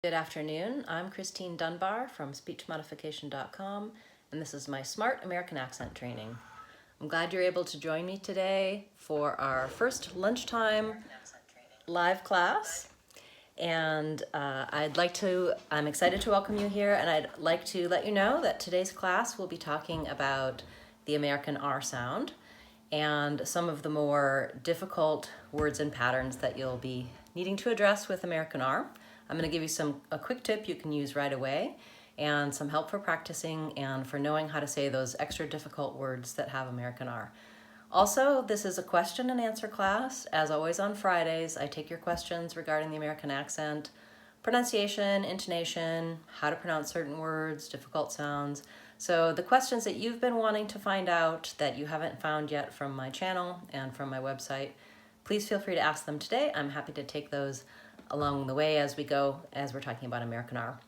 Good afternoon, I'm Christine Dunbar from speechmodification.com, and this is my Smart American Accent training. I'm glad you're able to join me today for our first lunchtime live class. And I'm excited to welcome you here, and I'd like to let you know that today's class will be talking about the American R sound and some of the more difficult words and patterns that you'll be needing to address with American R. I'm going to give you a quick tip you can use right away and some help for practicing and for knowing how to say those extra difficult words that have American R. Also, this is a question and answer class. As always on Fridays, I take your questions regarding the American accent, pronunciation, intonation, how to pronounce certain words, difficult sounds. So the questions that you've been wanting to find out that you haven't found yet from my channel and from my website, please feel free to ask them today. I'm happy to take those along the way as we go, as we're talking about American R.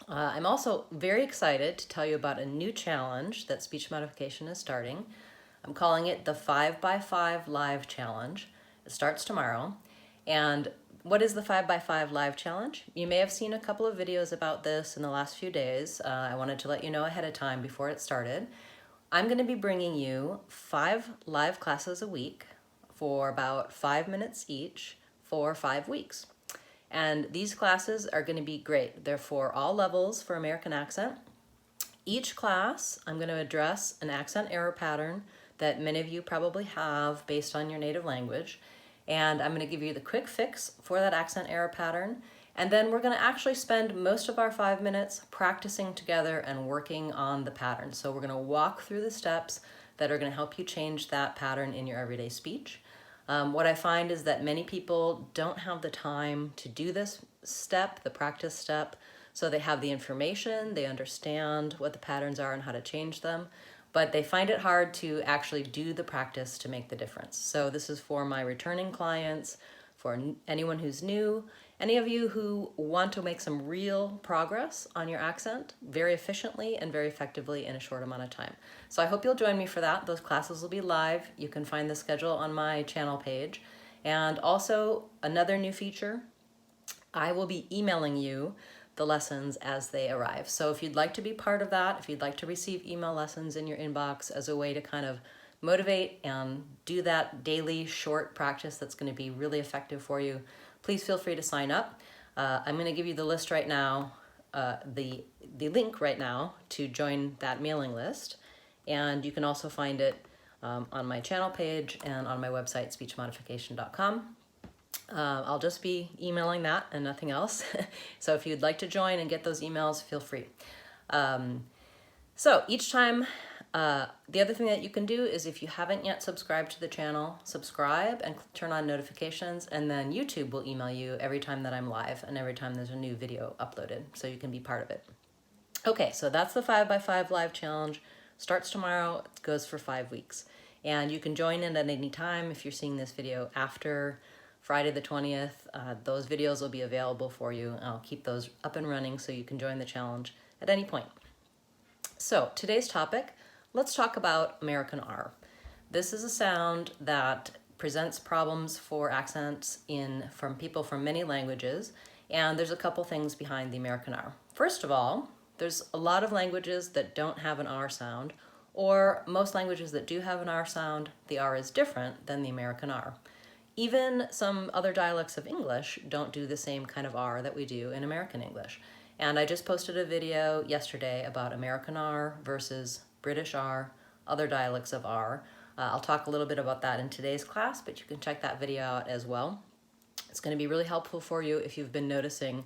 I'm also very excited to tell you about a new challenge that Speech Modification is starting. I'm calling it the 5x5 Live Challenge. It starts tomorrow. And what is the 5x5 Live Challenge? You may have seen a couple of videos about this in the last few days. I wanted to let you know ahead of time before it started. I'm going to be bringing you 5 live classes a week for about 5 minutes each for 5 weeks. And these classes are going to be great. They're for all levels for American accent. Each class, I'm going to address an accent error pattern that many of you probably have based on your native language. And I'm going to give you the quick fix for that accent error pattern. And then we're going to actually spend most of our 5 minutes practicing together and working on the pattern. So we're going to walk through the steps that are going to help you change that pattern in your everyday speech. What I find is that many people don't have the time to do this step, the practice step, so they have the information, they understand what the patterns are and how to change them, but they find it hard to actually do the practice to make the difference. So this is for my returning clients, for anyone who's new, any of you who want to make some real progress on your accent very efficiently and very effectively in a short amount of time. So I hope you'll join me for that. Those classes will be live. You can find the schedule on my channel page. And also another new feature, I will be emailing you the lessons as they arrive. So if you'd like to be part of that, if you'd like to receive email lessons in your inbox as a way to kind of motivate and do that daily short practice that's going to be really effective for you, please feel free to sign up. I'm going to give you the list right now, the link right now to join that mailing list. And you can also find it on my channel page and on my website, speechmodification.com. I'll just be emailing that and nothing else. So if you'd like to join and get those emails, feel free. So each time, the other thing that you can do is if you haven't yet subscribed to the channel, subscribe and turn on notifications, and then YouTube will email you every time that I'm live and every time there's a new video uploaded, so you can be part of it. Okay, so that's the 5x5 Live Challenge. Starts tomorrow, it goes for 5 weeks. And you can join in at any time if you're seeing this video after Friday the 20th. Those videos will be available for you. I'll keep those up and running so you can join the challenge at any point. So today's topic, let's talk about American R. This is a sound that presents problems for accents from people from many languages, and there's a couple things behind the American R. First of all, there's a lot of languages that don't have an R sound, or most languages that do have an R sound, the R is different than the American R. Even some other dialects of English don't do the same kind of R that we do in American English. And I just posted a video yesterday about American R versus British R, other dialects of R. I'll talk a little bit about that in today's class, but you can check that video out as well. It's going to be really helpful for you if you've been noticing,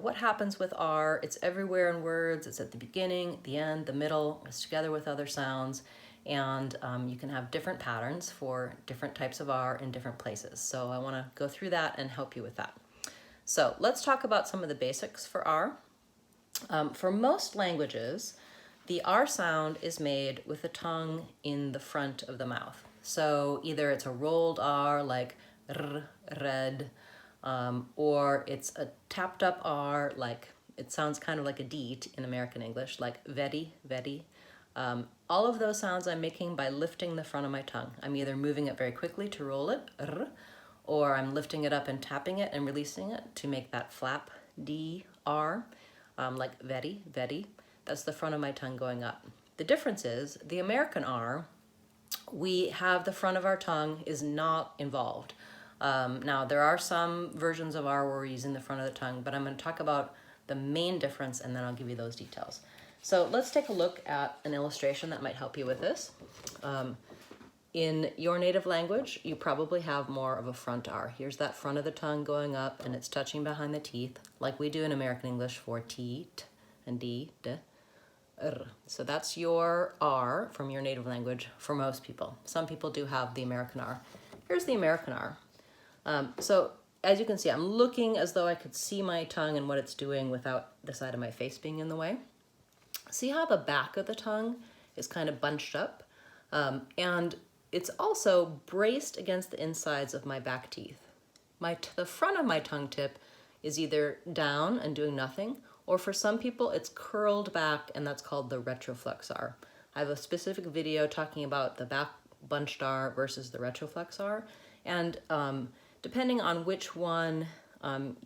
what happens with R. It's everywhere in words. It's at the beginning, the end, the middle. It's together with other sounds. And you can have different patterns for different types of R in different places. So I want to go through that and help you with that. So let's talk about some of the basics for R. For most languages, the R sound is made with the tongue in the front of the mouth. So either it's a rolled R like r, red, or it's a tapped up R, like it sounds kind of like a D in American English, like very, very. All of those sounds I'm making by lifting the front of my tongue. I'm either moving it very quickly to roll it, or I'm lifting it up and tapping it and releasing it to make that flap D, R, like very, very. That's the front of my tongue going up. The difference is the American R, we have the front of our tongue is not involved. Now, there are some versions of R where we're using the front of the tongue, but I'm going to talk about the main difference and then I'll give you those details. So let's take a look at an illustration that might help you with this. In your native language, you probably have more of a front R. Here's that front of the tongue going up and it's touching behind the teeth, like we do in American English for T, T, and D, D, R. So that's your R from your native language for most people. Some people do have the American R. Here's the American R. So as you can see, I'm looking as though I could see my tongue and what it's doing without the side of my face being in the way. See how the back of the tongue is kind of bunched up? And it's also braced against the insides of my back teeth. The front of my tongue tip is either down and doing nothing, or for some people it's curled back, and that's called the retroflex R. I have a specific video talking about the back bunched R versus the retroflex R, and depending on which one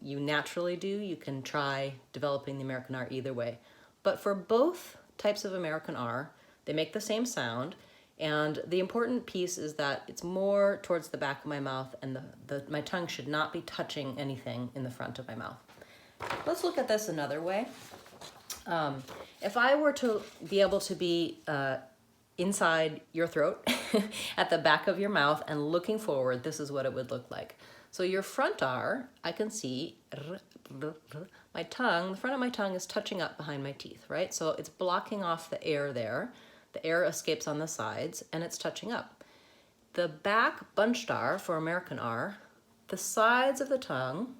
you naturally do, you can try developing the American R either way. But for both types of American R, they make the same sound, and the important piece is that it's more towards the back of my mouth, and my tongue should not be touching anything in the front of my mouth. Let's look at this another way. If I were to be able to be inside your throat at the back of your mouth and looking forward, this is what it would look like. So your front R, I can see my tongue, the front of my tongue is touching up behind my teeth, right? So it's blocking off the air there. The air escapes on the sides and it's touching up. The back bunched R for American R, the sides of the tongue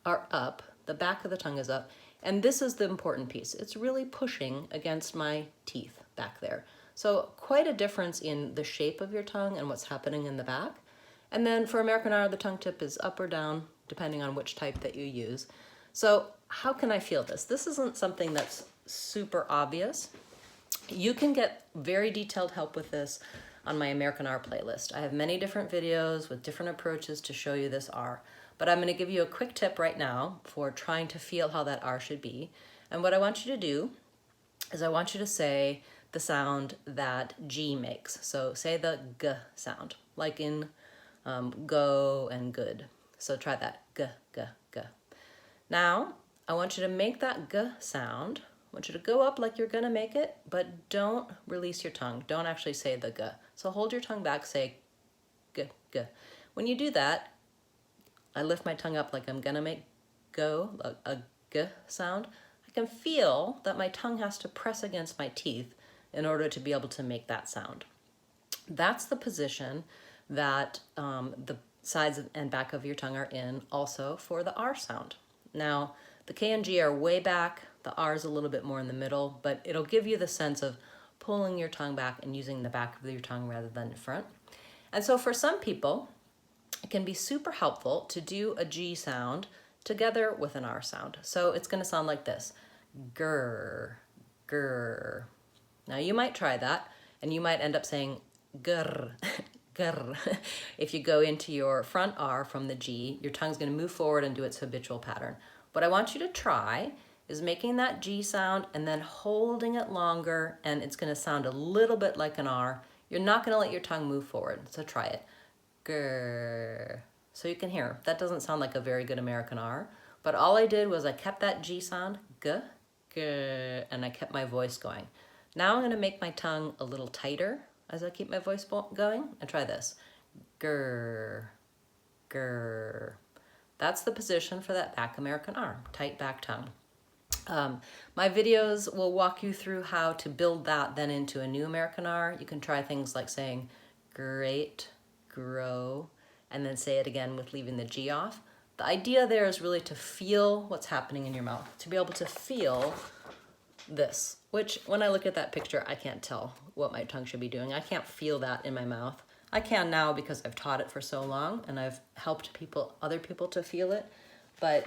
are up, the back of the tongue is up, and this is the important piece. It's really pushing against my teeth back there. So quite a difference in the shape of your tongue and what's happening in the back. And then for American R, the tongue tip is up or down, depending on which type that you use. So how can I feel this? This isn't something that's super obvious. You can get very detailed help with this on my American R playlist. I have many different videos with different approaches to show you this R, but I'm going to give you a quick tip right now for trying to feel how that R should be. And what I want you to do is I want you to say the sound that G makes. So say the G sound, like in go and good. So try that, G, G, G. Now, I want you to make that G sound. I want you to go up like you're gonna make it, but don't release your tongue. Don't actually say the G. So hold your tongue back, say G, G. When you do that, I lift my tongue up like I'm gonna make go, a G sound. I can feel that my tongue has to press against my teeth in order to be able to make that sound. That's the position that the sides and back of your tongue are in also for the R sound. Now, the K and G are way back, the R is a little bit more in the middle, but it'll give you the sense of pulling your tongue back and using the back of your tongue rather than the front. And so for some people, it can be super helpful to do a G sound together with an R sound. So it's gonna sound like this, grr, grr. Now you might try that and you might end up saying grr, grr. If you go into your front R from the G, your tongue's gonna move forward and do its habitual pattern. What I want you to try is making that G sound and then holding it longer, and it's gonna sound a little bit like an R. You're not gonna let your tongue move forward, so try it. Grr. So you can hear, that doesn't sound like a very good American R, but all I did was I kept that G sound, G, G, and I kept my voice going. Now I'm gonna make my tongue a little tighter as I keep my voice going, and try this. Grr, grr. That's the position for that back American R, tight back tongue. My videos will walk you through how to build that then into a new American R. You can try things like saying great, grow, and then say it again with leaving the G off. The idea there is really to feel what's happening in your mouth, to be able to feel this, which when I look at that picture, I can't tell what my tongue should be doing. I can't feel that in my mouth. I can now because I've taught it for so long and I've helped other people to feel it, but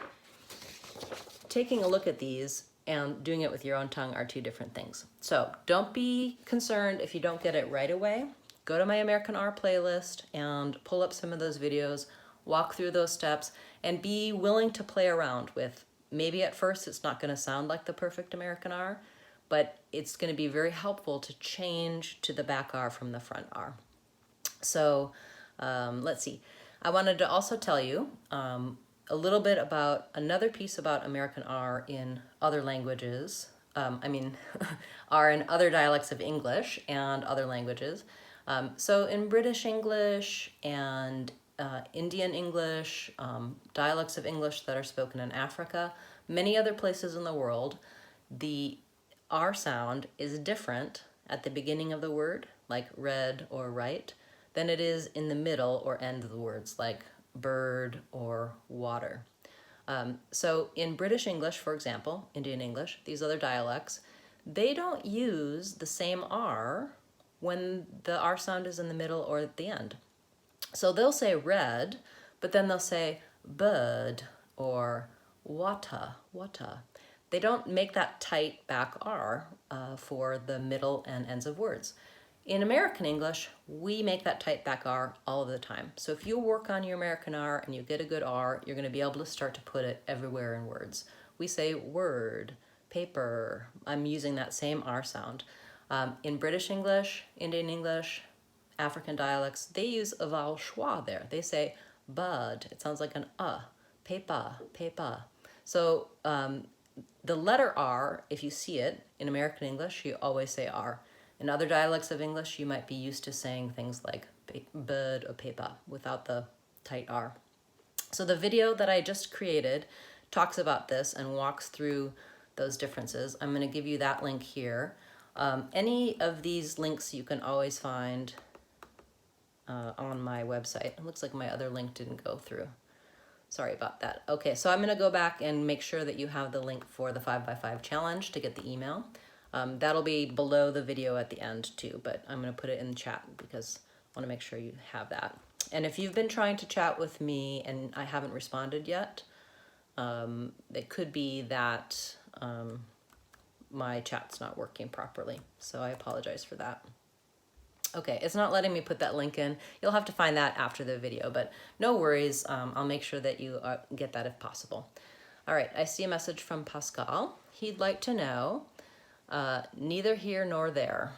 taking a look at these and doing it with your own tongue are two different things. So don't be concerned if you don't get it right away. Go to my American R playlist and pull up some of those videos, walk through those steps, and be willing to play around with maybe at first it's not going to sound like the perfect American R, but it's going to be very helpful to change to the back R from the front R. So let's see. I wanted to also tell you a little bit about another piece about American R in other languages. R in other dialects of English and other languages. So in British English and Indian English, dialects of English that are spoken in Africa, many other places in the world, the R sound is different at the beginning of the word, like read or write, than it is in the middle or end of the words, like bird or water. So in British English, for example, Indian English, these other dialects, they don't use the same R when the R sound is in the middle or at the end. So they'll say red, but then they'll say bird or water. They don't make that tight back R for the middle and ends of words. In American English, we make that tight back R all of the time. So if you work on your American R and you get a good R, you're going to be able to start to put it everywhere in words. We say word, paper. I'm using that same R sound. In British English, Indian English, African dialects, they use a vowel schwa there. They say bud. It sounds like an paper. So the letter R, if you see it in American English, you always say R. In other dialects of English, you might be used to saying things like bird or paper without the tight R. So the video that I just created talks about this and walks through those differences. I'm going to give you that link here. Any of these links you can always find on my website. It looks like my other link didn't go through. Sorry about that. Okay, so I'm going to go back and make sure that you have the link for the 5x5 challenge to get the email. That'll be below the video at the end too, but I'm going to put it in the chat because I want to make sure you have that. And if you've been trying to chat with me and I haven't responded yet, it could be that my chat's not working properly. So I apologize for that. Okay, it's not letting me put that link in. You'll have to find that after the video, but no worries. I'll make sure that you get that if possible. All right, I see a message from Pascal. He'd like to know, neither here nor there.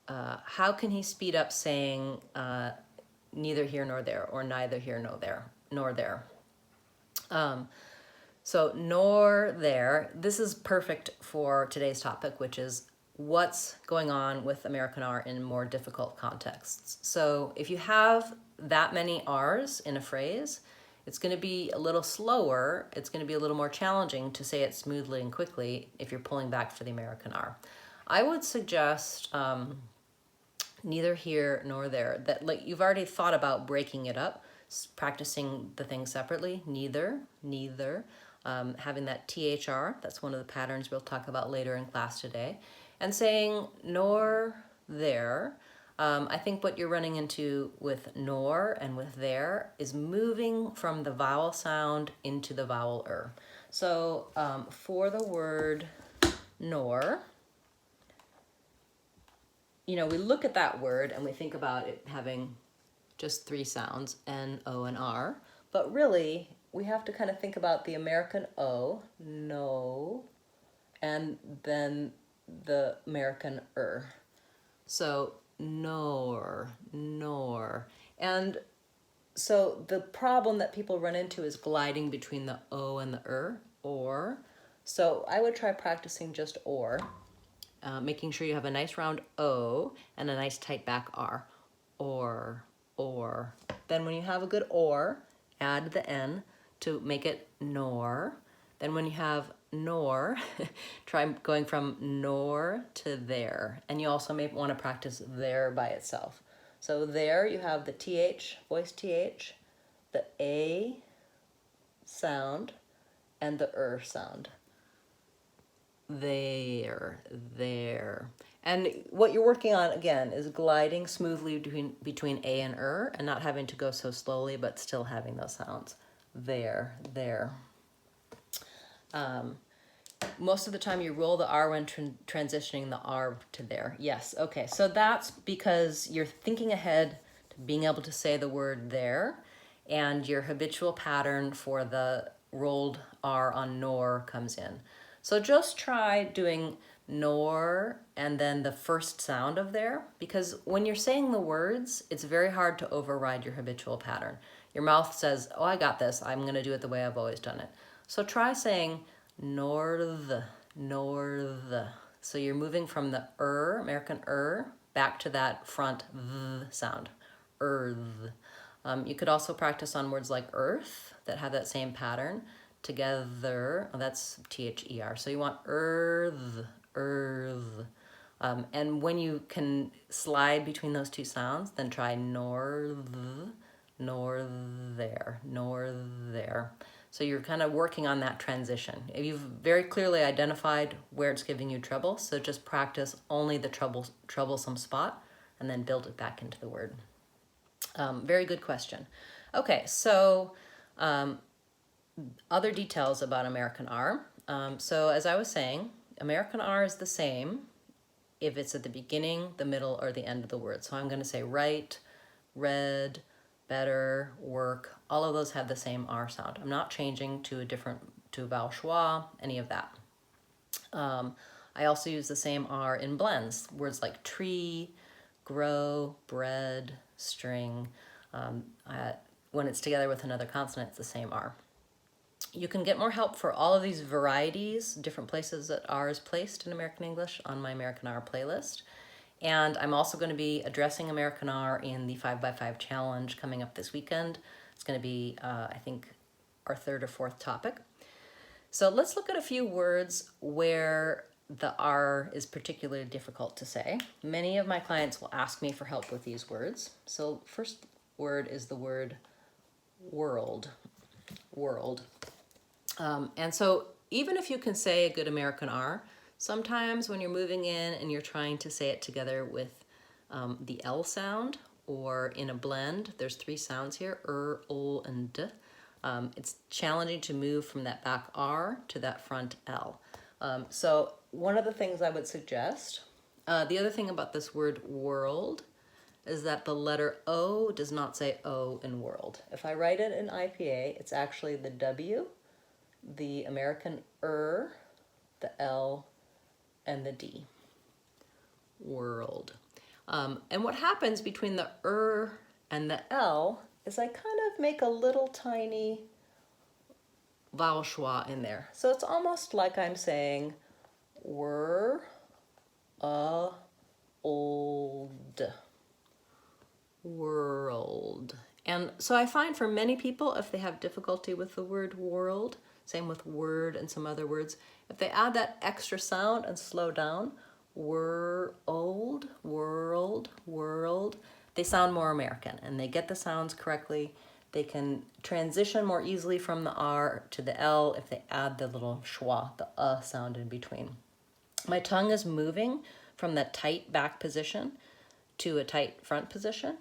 How can he speed up saying neither here nor there, or neither here nor there? So nor there, this is perfect for today's topic, which is what's going on with American R in more difficult contexts. So if you have that many R's in a phrase, it's going to be a little slower. It's going to be a little more challenging to say it smoothly and quickly if you're pulling back for the American R. I would suggest neither here nor there, that like you've already thought about breaking it up, practicing the things separately, neither, having that THR, that's one of the patterns we'll talk about later in class today, and saying nor there. I think what you're running into with nor and with there is moving from the vowel sound into the vowel -er. So for the word nor, we look at that word and we think about it having just 3 sounds, N, O, and R, but really we have to kind of think about the American O, no, and then the American So nor. And so the problem that people run into is gliding between the O and the or. So I would try practicing just or, making sure you have a nice round O and a nice tight back R. Or. Then when you have a good or, add the N to make it nor. Then when you have nor, try going from nor to there. And you also may want to practice there by itself. So there you have the TH, voice TH, the A sound, and the sound. There. And what you're working on, again, is gliding smoothly between A and and not having to go so slowly, but still having those sounds. There. Most of the time you roll the R when transitioning the R to there. Yes, okay, so that's because you're thinking ahead to being able to say the word there, and your habitual pattern for the rolled R on nor comes in. So just try doing nor and then the first sound of there, because when you're saying the words, it's very hard to override your habitual pattern. Your mouth says, oh, I got this. I'm going to do it the way I've always done it. So try saying north, north. So you're moving from the American back to that front th sound, earth. You could also practice on words like earth that have that same pattern. Together, oh, that's T-H-E-R. So you want earth, earth. And when you can slide between those two sounds, then try north, north there, north there. So you're kind of working on that transition. You've very clearly identified where it's giving you trouble, so just practice only the troublesome spot and then build it back into the word. Very good question. Okay, so other details about American R. So as I was saying, American R is the same if it's at the beginning, the middle, or the end of the word. So I'm going to say write, read, better, work. All of those have the same R sound. I'm not changing to a vowel schwa, any of that. I also use the same R in blends. Words like tree, grow, bread, string. When it's together with another consonant, it's the same R. You can get more help for all of these varieties, different places that R is placed in American English on my American R playlist. And I'm also going to be addressing American R in the 5x5 challenge coming up this weekend. It's going to be, I think, our third or fourth topic. So let's look at a few words where the R is particularly difficult to say. Many of my clients will ask me for help with these words. So first word is the word world. World. And so even if you can say a good American R, sometimes when you're moving in and you're trying to say it together with the L sound or in a blend, there's three sounds here, ol, and d. It's challenging to move from that back R to that front L. So one of the things I would suggest, the other thing about this word world is that the letter O does not say O in world. If I write it in IPA, it's actually the W, the American the L, and the D. World. And what happens between the and the L is I kind of make a little tiny vowel schwa in there. So it's almost like I'm saying old. World. And so I find for many people, if they have difficulty with the word world, same with word and some other words, if they add that extra sound and slow down, world, world, world, they sound more American and they get the sounds correctly. They can transition more easily from the R to the L if they add the little schwa, the sound in between. My tongue is moving from that tight back position to a tight front position.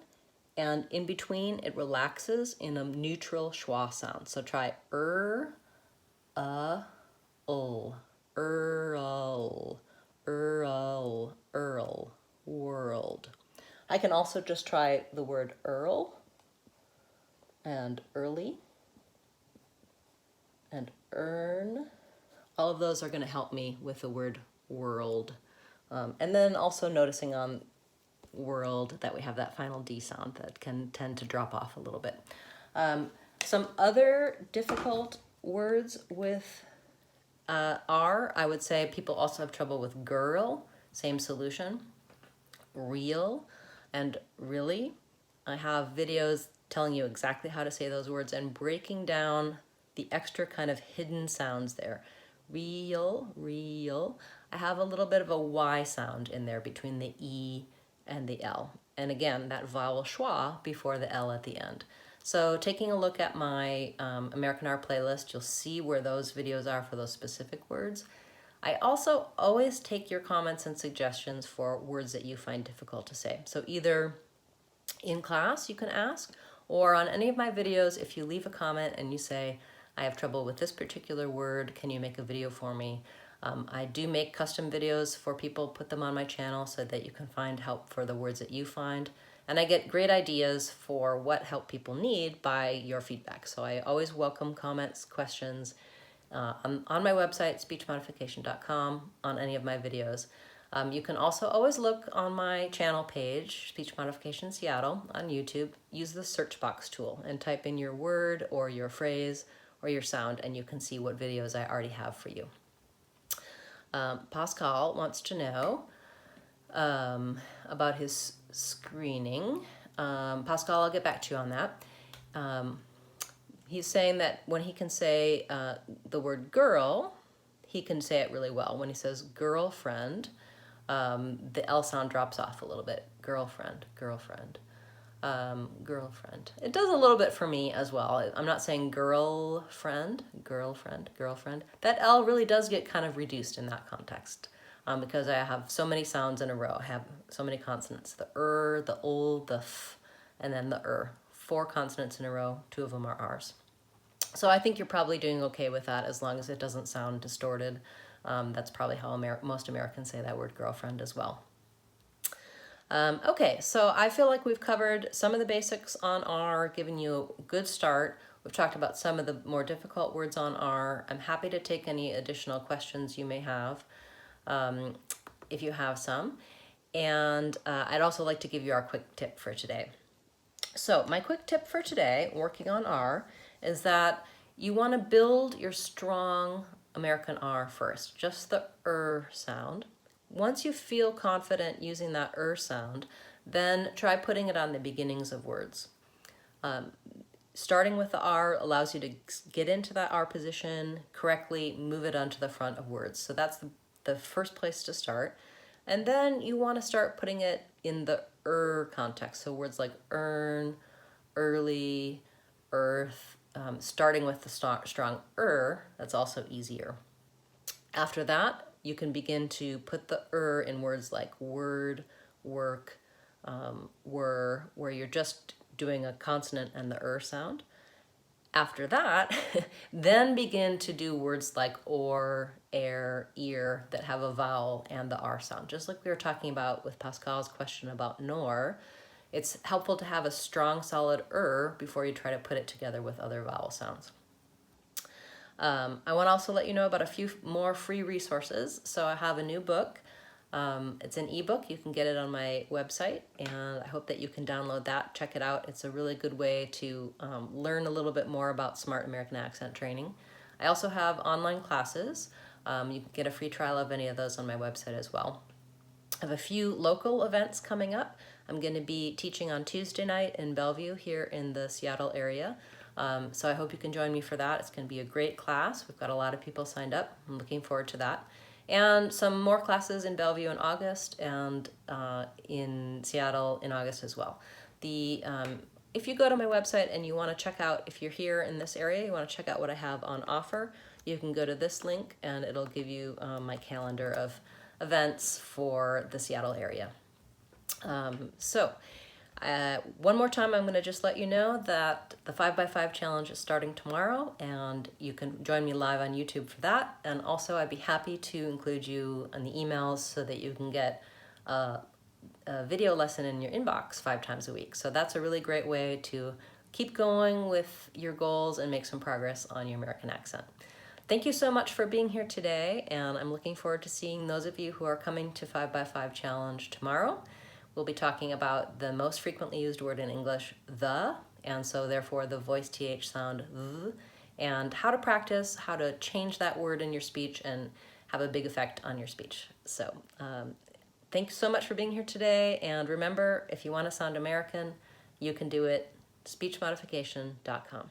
And in between, it relaxes in a neutral schwa sound. So try ul, world. I can also just try the word earl and early and earn. All of those are going to help me with the word world. And then also noticing on world that we have that final D sound that can tend to drop off a little bit. Some other difficult words with R, I would say people also have trouble with girl, same solution. Real and really. I have videos telling you exactly how to say those words and breaking down the extra kind of hidden sounds there. Real, real. I have a little bit of a Y sound in there between the E and the L. And again, that vowel schwa before the L at the end. So taking a look at my American R playlist, you'll see where those videos are for those specific words. I also always take your comments and suggestions for words that you find difficult to say. So either in class you can ask, or on any of my videos, if you leave a comment and you say, I have trouble with this particular word, can you make a video for me? I do make custom videos for people, put them on my channel so that you can find help for the words that you find. And I get great ideas for what help people need by your feedback. So I always welcome comments, questions on my website, speechmodification.com, on any of my videos. You can also always look on my channel page, Speech Modification Seattle, on YouTube. Use the search box tool and type in your word or your phrase or your sound, and you can see what videos I already have for you. Pascal wants to know about his screening. Pascal, I'll get back to you on that. He's saying that when he can say the word girl, he can say it really well. When he says girlfriend, the L sound drops off a little bit. Girlfriend, girlfriend, girlfriend. It does a little bit for me as well. I'm not saying girlfriend, girlfriend, girlfriend. That L really does get kind of reduced in that context because I have so many sounds in a row. I have so many consonants. The the ol, the f, and then the 4 consonants in a row. 2 of them are R's. So I think you're probably doing okay with that as long as it doesn't sound distorted. That's probably how most Americans say that word girlfriend as well. Okay, so I feel like we've covered some of the basics on R, given you a good start. We've talked about some of the more difficult words on R. I'm happy to take any additional questions you may have, if you have some. And I'd also like to give you our quick tip for today. So my quick tip for today, working on R, is that you want to build your strong American R first, just the sound. Once you feel confident using that sound, then try putting it on the beginnings of words. Starting with the R allows you to get into that R position correctly, move it onto the front of words. So that's the first place to start. And then you want to start putting it in the context. So words like earn, early, earth, starting with the strong that's also easier. After that, you can begin to put the in words like word, work, were, where you're just doing a consonant and the sound. After that, then begin to do words like or, air, ear that have a vowel and the R sound. Just like we were talking about with Pascal's question about nor, it's helpful to have a strong, solid before you try to put it together with other vowel sounds. I want to also let you know about a few more free resources. So I have a new book. It's an ebook. You can get it on my website, and I hope that you can download that, check it out. It's a really good way to learn a little bit more about Smart American Accent training. I also have online classes. You can get a free trial of any of those on my website as well. I have a few local events coming up. I'm going to be teaching on Tuesday night in Bellevue here in the Seattle area. So I hope you can join me for that. It's going to be a great class. We've got a lot of people signed up. I'm looking forward to that. And some more classes in Bellevue in August and in Seattle in August as well. If you go to my website and you want to check out, if you're here in this area, you want to check out what I have on offer, you can go to this link and it'll give you my calendar of events for the Seattle area. One more time, I'm going to just let you know that the 5x5 challenge is starting tomorrow, and you can join me live on YouTube for that. And also, I'd be happy to include you on the emails so that you can get a video lesson in your inbox 5 times a week. So that's a really great way to keep going with your goals and make some progress on your American accent. Thank you so much for being here today, and I'm looking forward to seeing those of you who are coming to 5x5 challenge tomorrow. We'll be talking about the most frequently used word in English, the, and so therefore the voice TH sound, th, and how to practice, how to change that word in your speech and have a big effect on your speech. So thanks so much for being here today, and remember, if you want to sound American, you can do it, speechmodification.com.